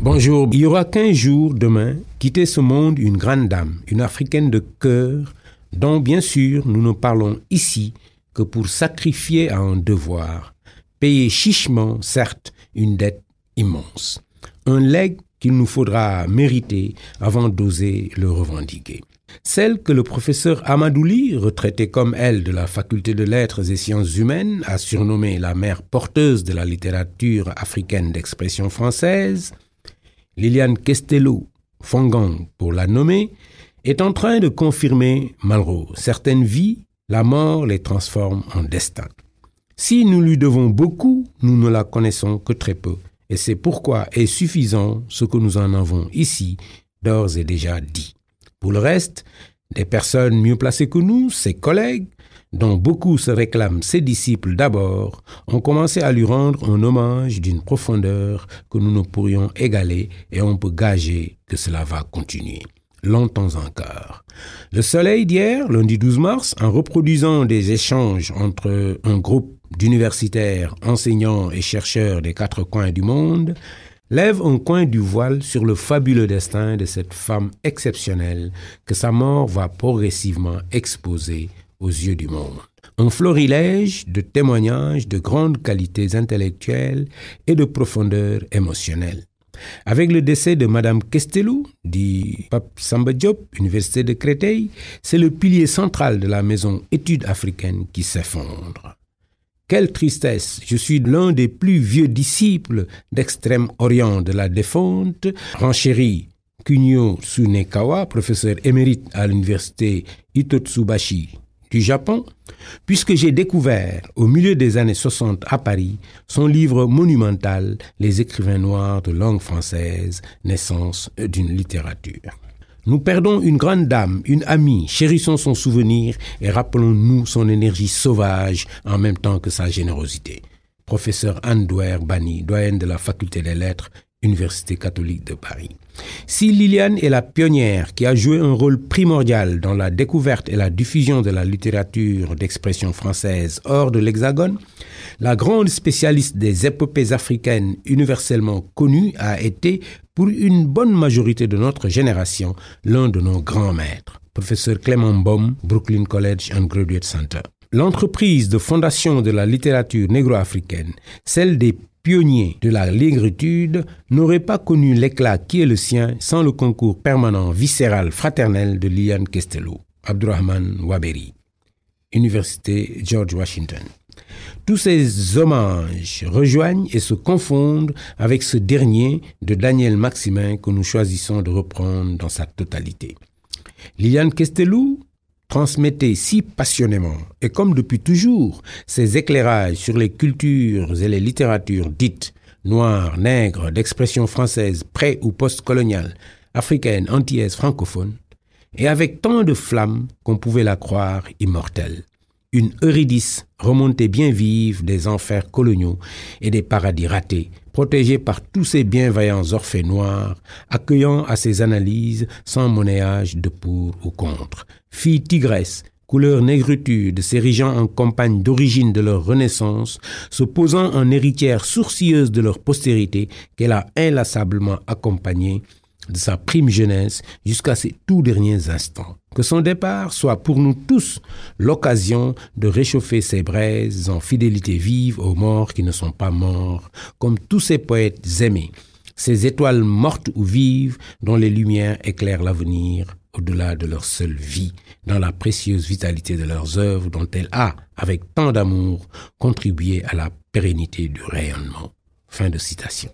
Bonjour, il y aura 15 jours demain, quitter ce monde une grande dame, une africaine de cœur, dont bien sûr nous ne parlons ici que pour sacrifier à un devoir, payer chichement, certes, une dette immense. Un legs qu'il nous faudra mériter avant d'oser le revendiquer. Celle que le professeur Amadouli, retraité comme elle de la faculté de lettres et sciences humaines, a surnommée la mère porteuse de la littérature africaine d'expression française, Liliane Kestello, Fongang pour la nommer, est en train de confirmer, malgré certaines vies, la mort les transforme en destin. Si nous lui devons beaucoup, nous ne la connaissons que très peu, et c'est pourquoi est suffisant ce que nous en avons ici d'ores et déjà dit. Pour le reste, des personnes mieux placées que nous, ses collègues, dont beaucoup se réclament ses disciples d'abord, ont commencé à lui rendre un hommage d'une profondeur que nous ne pourrions égaler et on peut gager que cela va continuer. Longtemps encore. Le Soleil d'hier, lundi 12 mars, en reproduisant des échanges entre un groupe d'universitaires, enseignants et chercheurs des quatre coins du monde, lève un coin du voile sur le fabuleux destin de cette femme exceptionnelle que sa mort va progressivement exposer aux yeux du monde. Un florilège de témoignages de grandes qualités intellectuelles et de profondeur émotionnelle. Avec le décès de Madame Kestello, dit Pape Samba Diop, Université de Créteil, c'est le pilier central de la maison Études africaines qui s'effondre. Quelle tristesse! Je suis l'un des plus vieux disciples d'Extrême-Orient de la défunte, renchérit Kunio Tsunekawa, professeur émérite à l'université Hitotsubashi du Japon, puisque j'ai découvert, au milieu des années 60 à Paris, son livre monumental « Les écrivains noirs de langue française, naissance d'une littérature ». Nous perdons une grande dame, une amie, chérissons son souvenir et rappelons-nous son énergie sauvage en même temps que sa générosité. Professeur Anne Douer Bani, doyenne de la faculté des lettres, Université catholique de Paris. Si Liliane est la pionnière qui a joué un rôle primordial dans la découverte et la diffusion de la littérature d'expression française hors de l'Hexagone, la grande spécialiste des épopées africaines universellement connue a été, pour une bonne majorité de notre génération, l'un de nos grands maîtres. Professeur Clément Baum, Brooklyn College and Graduate Center. L'entreprise de fondation de la littérature négro-africaine, celle des pionniers de la négritude, n'aurait pas connu l'éclat qui est le sien sans le concours permanent, viscéral, fraternel de Liliane Kestello, Abdourahmane Waberi, Université George Washington. Tous ces hommages rejoignent et se confondent avec ce dernier de Daniel Maximin que nous choisissons de reprendre dans sa totalité. Liliane Kestello transmettait si passionnément et comme depuis toujours ses éclairages sur les cultures et les littératures dites noires, nègres, d'expression française pré- ou post-coloniale, africaine, antillaise, francophone, et avec tant de flamme qu'on pouvait la croire immortelle. Une Eurydice remontée bien vive des enfers coloniaux et des paradis ratés, protégée par tous ces bienveillants orphées noirs, accueillant à ses analyses sans monnayage de pour ou contre. Fille tigresse, couleur négritude, s'érigeant en compagne d'origine de leur renaissance, se posant en héritière sourcilleuse de leur postérité qu'elle a inlassablement accompagnée de sa prime jeunesse jusqu'à ses tout derniers instants. Que son départ soit pour nous tous l'occasion de réchauffer ses braises en fidélité vive aux morts qui ne sont pas morts, comme tous ces poètes aimés, ces étoiles mortes ou vives dont les lumières éclairent l'avenir au-delà de leur seule vie, dans la précieuse vitalité de leurs œuvres dont elle a, avec tant d'amour, contribué à la pérennité du rayonnement. Fin de citation.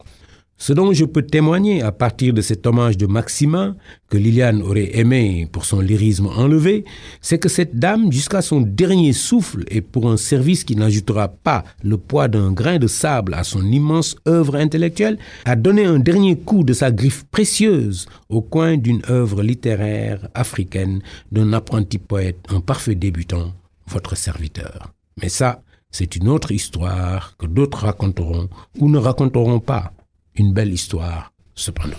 Ce dont je peux témoigner à partir de cet hommage de Maximin, que Liliane aurait aimé pour son lyrisme enlevé, c'est que cette dame, jusqu'à son dernier souffle et pour un service qui n'ajoutera pas le poids d'un grain de sable à son immense œuvre intellectuelle, a donné un dernier coup de sa griffe précieuse au coin d'une œuvre littéraire africaine d'un apprenti poète, un parfait débutant, votre serviteur. Mais ça, c'est une autre histoire que d'autres raconteront ou ne raconteront pas. Une belle histoire, cependant.